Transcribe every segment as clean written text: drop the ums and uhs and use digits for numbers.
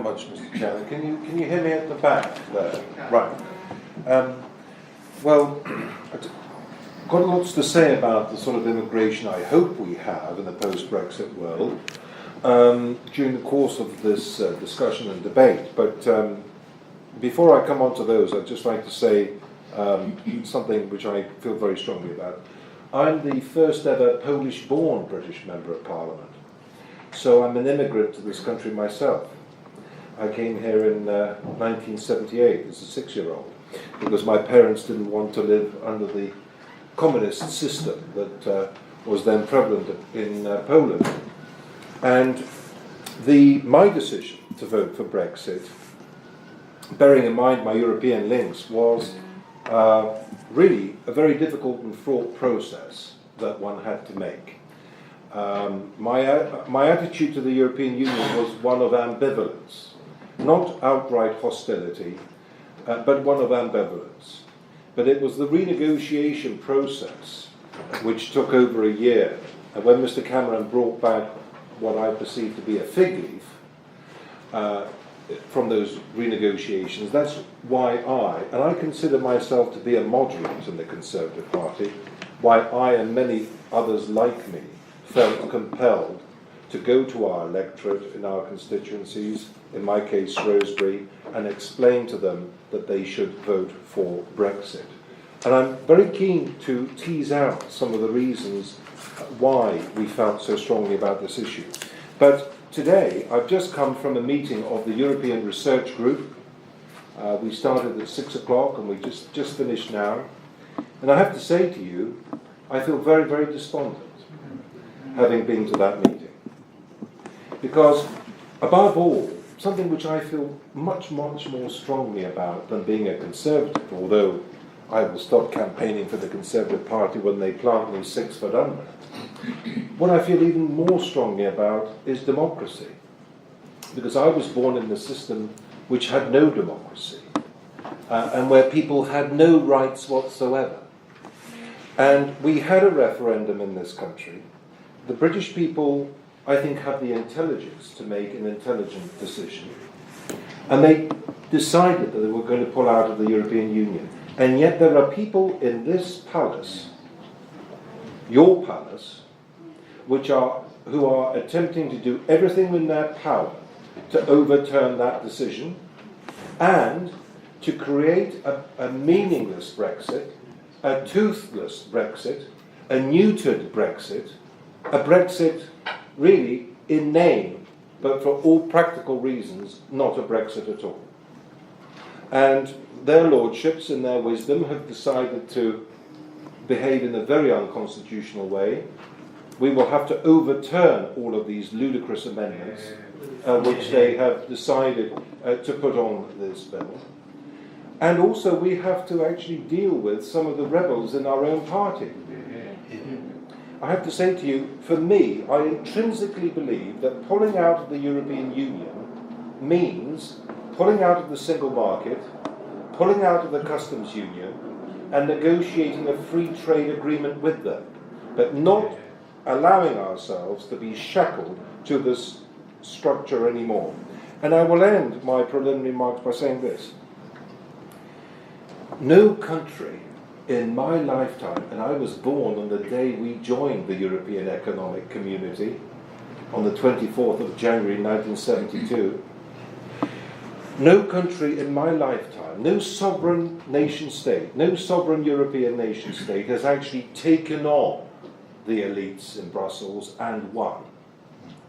very much, Mr. Chairman. Can you hear me at the back there? Right. Well, I've got lots to say about the sort of immigration I hope we have in the post-Brexit world during the course of this discussion and debate. But before I come on to those, I'd just like to say something which I feel very strongly about. I'm the first ever Polish-born British Member of Parliament. So I'm an immigrant to this country myself. I came here in 1978 as a 6-year-old because my parents didn't want to live under the communist system that was then prevalent in Poland. And my decision to vote for Brexit, bearing in mind my European links, was really a very difficult and fraught process that one had to make. My attitude to the European Union was one of ambivalence, not outright hostility, but one of ambivalence. But it was the renegotiation process which took over a year, and when Mr. Cameron brought back what I perceived to be a fig leaf from those renegotiations, that's why I consider myself to be a moderate in the Conservative Party, why I and many others like me felt compelled to go to our electorate in our constituencies, in my case Shrewsbury, and explain to them that they should vote for Brexit. And I'm very keen to tease out some of the reasons why we felt so strongly about this issue. But today, I've just come from a meeting of the European Research Group. We started at 6 o'clock and we just finished now. And I have to say to you, I feel very, very despondent having been to that meeting. Because, above all, something which I feel much, much more strongly about than being a Conservative, although I will stop campaigning for the Conservative Party when they plant me 6 foot under. What I feel even more strongly about is democracy. Because I was born in a system which had no democracy, and where people had no rights whatsoever. And we had a referendum in this country. The British people, I think, have the intelligence to make an intelligent decision. And they decided that they were going to pull out of the European Union. And yet there are people in this palace, your palace, who are attempting to do everything in their power to overturn that decision and to create a meaningless Brexit, a toothless Brexit, a neutered Brexit, a Brexit really in name, but for all practical reasons, not a Brexit at all. And their lordships, in their wisdom, have decided to behave in a very unconstitutional way. We will have to overturn all of these ludicrous amendments which they have decided to put on this bill. And also we have to actually deal with some of the rebels in our own party. I have to say to you, for me, I intrinsically believe that pulling out of the European Union means pulling out of the single market, pulling out of the customs union, and negotiating a free trade agreement with them, but not allowing ourselves to be shackled to this structure anymore. And I will end my preliminary remarks by saying this. No country in my lifetime, and I was born on the day we joined the European Economic Community, on the 24th of January 1972, no country in my lifetime, no sovereign nation state, no sovereign European nation state has actually taken on the elites in Brussels and won.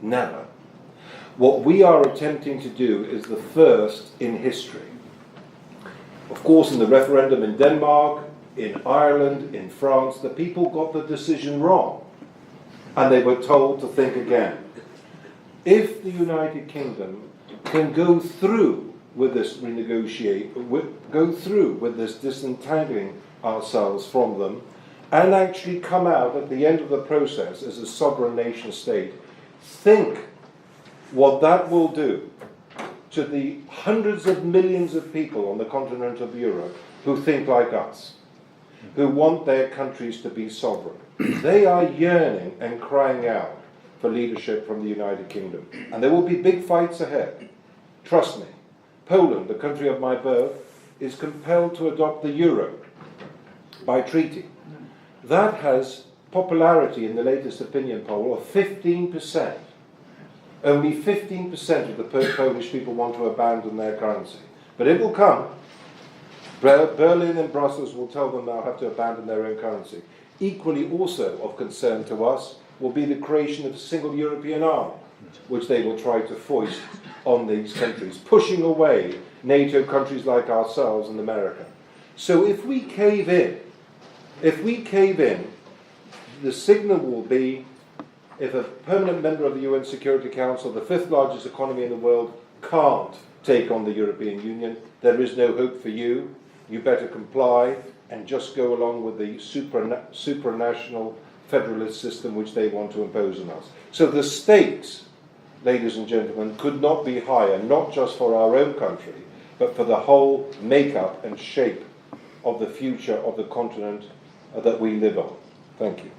Never. What we are attempting to do is the first in history. Of course, in the referendum in Denmark, in Ireland, in France, the people got the decision wrong, and they were told to think again. If the United Kingdom can go through with this go through with this disentangling ourselves from them, and actually come out at the end of the process as a sovereign nation state, think what that will do to the hundreds of millions of people on the continent of Europe who think like us, who want their countries to be sovereign. They are yearning and crying out for leadership from the United Kingdom. And there will be big fights ahead. Trust me. Poland, the country of my birth, is compelled to adopt the euro by treaty. That has popularity in the latest opinion poll of 15%. Only 15% of the Polish people want to abandon their currency. But it will come. Berlin and Brussels will tell them they'll have to abandon their own currency. Equally also of concern to us will be the creation of a single European army, which they will try to foist on these countries, pushing away NATO countries like ourselves and America. So if we cave in, the signal will be, if a permanent member of the UN Security Council, the fifth largest economy in the world, can't take on the European Union, there is no hope for you. You better comply and just go along with the supranational federalist system which they want to impose on us. So the stakes, ladies and gentlemen, could not be higher, not just for our own country, but for the whole makeup and shape of the future of the continent that we live on. Thank you.